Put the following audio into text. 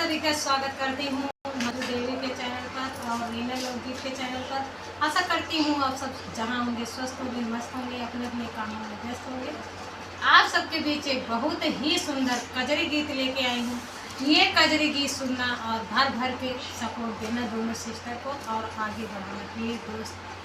सभी का स्वागत करती हूँ मधु देवी के चैनल पर और रीना लोकगीत के चैनल पर। आशा करती हूँ आप सब जहाँ होंगे स्वस्थ होंगे, मस्त होंगे, अपने अपने कामों में व्यस्त होंगे। आप सबके बीच एक बहुत ही सुंदर कजरी गीत लेके आई हूँ। ये कजरी गीत सुनना और भर भर के सपोर्ट देना दोनों सिस्टर को और आगे बढ़ाना। प्लीज़ दोस्त